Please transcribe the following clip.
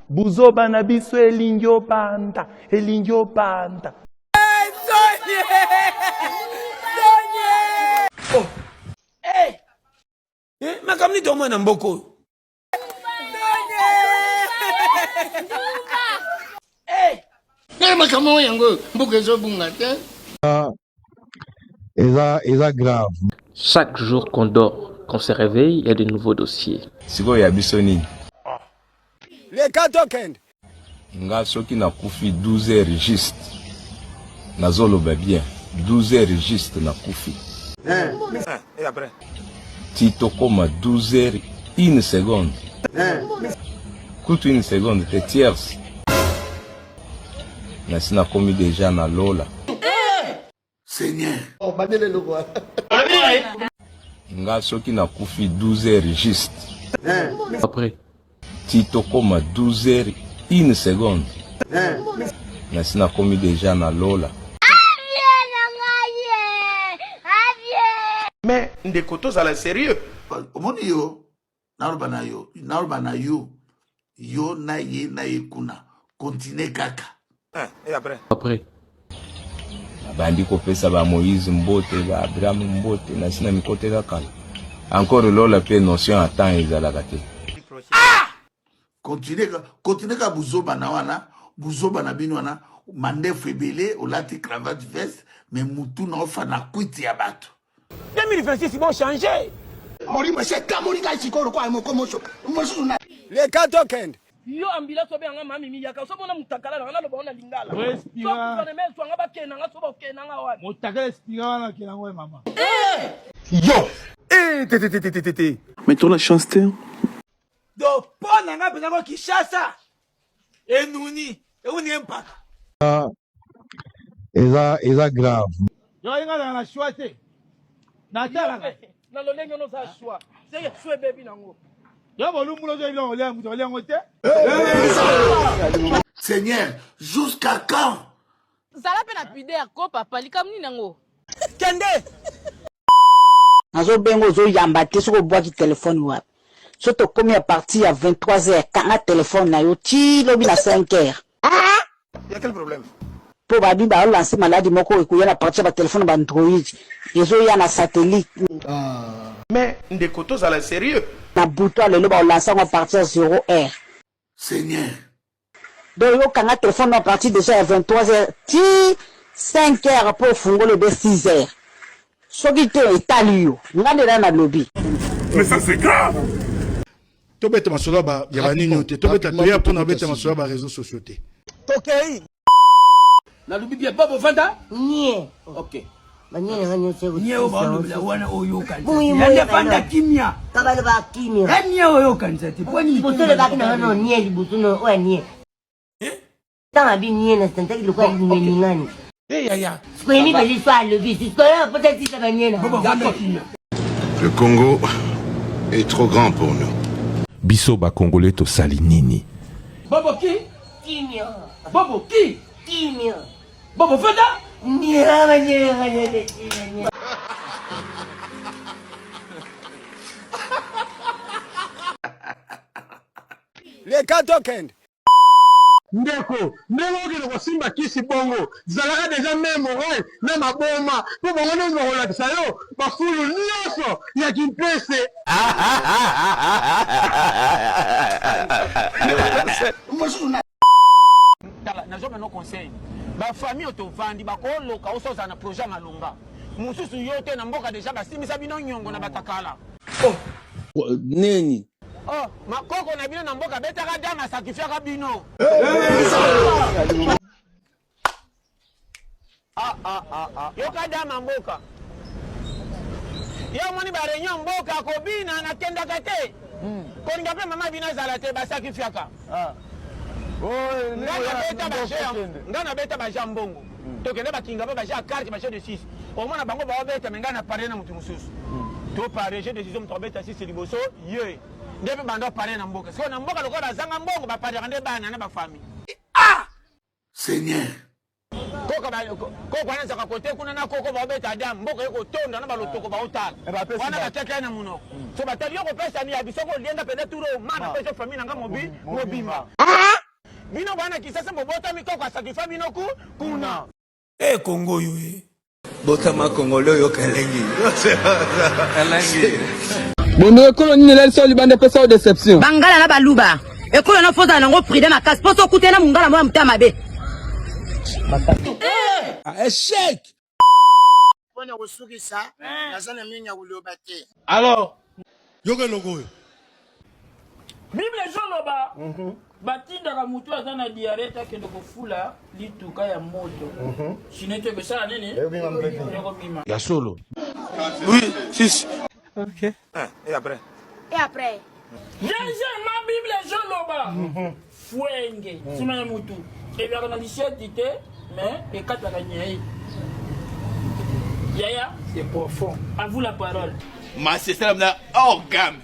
Buzoba na biso elingyo banda, elingyo banda. Oh. Hey. Makamni tomo na mboko. Hey. Makamo yango mboko zo bunga te. Eza grave. Chaque jour qu'on dort, qu'on se réveille, il y a de nouveaux dossiers. Siko ya bisoni. Le katokend. Nga soki na kufi 12 heures juste. Nazoloba bien. 12 heures juste na kufi. Et après? Tito koma 12 heures 1 seconde. Kutu 1 seconde te tierce. Na sina komi déjà na lola. Seigneur. Nga soki na kufi 12 heures juste. Après, Tito koma 12 heures 1 seconde. Na sina komi déjà na lola. Mais ndeko tozala sérieux. Omoni yo, naruba na yo na ye kuna. Continue kaka. Et après? après, Bandi kopesa ba Moïse mbote, ba Abraham mbote, na sina mikote kaka. Encore lola pe notion à temps ezalaka te. Continue ka buzoba na wana, buzoba na bino wana, mandefu ebele, olati cravate veste, mais mutu na ofa na kwiti ya bato. 2026 ils vont changer. Le katokend. Yo ambila sobe nga mami mi yaka sobo na mutakala na lo bona lingala. So ko ne meso nga bakena nga sobo kena nga wa. Mutakala spira wana kila ngoe mama. Yo! Mais tu as la chance, t'es. Do pona nga pena ko Kishasa. Enuni, uni empaka. Eza grave. Yo inga na shwate. Na tala. Na lo lengo no za shwa. C'est shwe baby nango. Yo bolumulo zo ilongo le muto le ngote. Seigneur, jusqu'à quand? Zala pe na pide ko papa likamni nango. Kende. Nazo bengo zo yamba te soko boaki téléphone wa. Soto komi à partir à 23h quand téléphone na yo ti lobi na 5h. Il y a quel problème? Po babi ba lancer maladie moko ekuya na partir ba téléphone ba Android. Ezo ya na satellite. Mais ndeko tozala sérieux. Na buto lelo ba lancer à partir 0h. Seigneur. Donc yo quand téléphone à partir déjà à 23h ti 5h pour fungolo be 6h. Soki te etalio ngandela na lobby. Mais ça c'est grave. To beta masola ba ya banini te. To beta toya pona beta masola ba réseaux sociaux te. Tokei. Na lubi bien babo vanda? Nie. OK. Banyene nganyo sego. Nie o ba lobela wana oyo kanza. Ya vanda kimia. Kabalo ba kimia. Nie oyo kanza ti. Poni Butule ba kina no nie libutuno o nie. Tama bi nie na tantaki lokwa ni ngani. Ya. Kweni ba liswa le bisi. Kola peut-être si ça banyena. Le Congo est trop grand pour nous. Biso ba Congolais to sali nini. Bobo ki? Kimia. Bobo ki? Kimia. Bobo vanda? Nie banyene. Le katokend. Ndeko, ndeko kile ko simba kisi bongo. Zalaka déjà même oreille na maboma. Po bongo no ngola kisayo, ba fulu nyoso ya kimpese. Nazo meno conseil. Ba famille otovandi ba ko loka osoza na projet malonga. Mususu yote na mboka déjà basimisa bino nyongo na batakala. Neni? Oh, makoko na bino na mboka betaka dama sakifiaka bino. Yoka dama mboka. Yo moni ba réunion mboka ko bina na kenda kate. Ko nga pe mama bino zala te ba sakifiaka. Ngana beta ba jambongo. Tokende ba kinga ba ja carte ba de 6. Au moins na bango ba beta mengana paré na mutu mususu. To paré j'ai décision to beta 6 liboso ye. Ndebe bando paré na mboka. So na mboka lokola zanga mbongo ba paré ngande bana na ba famille. Seigneur. Koko wana zaka kote kuna na koko ba beta dam mboka yeko tonda na ba lotoko ba otala. Wana ba teka na muno. So ba tali yoko pesa ni abisoko lienda pele turo mana pesa famille nga mobimba. bino bana kisasa bobotami koko asakifa bino kuna Congo yo botama Congolais yo kalengi bondo ekolo nini lelso libande pesa o déception bangala na baluba ekolo na foza nango pride makasi poso kutena mungala moya mutama be échec pona kusukisa nazana minya kuloba te alors yoke logo Bible ezoloba batindaka mutu aza na diarrhée akende kofula lituka ya moto sineto ekosala nini ekobima ya solo oui 6 ok et après deuxièmement Bible ezoloba fuenge nsima ya mutu ebyaka na lisieti te mais ekataka nyei yaya c'est profond à vous la parole ma c'est ça na organe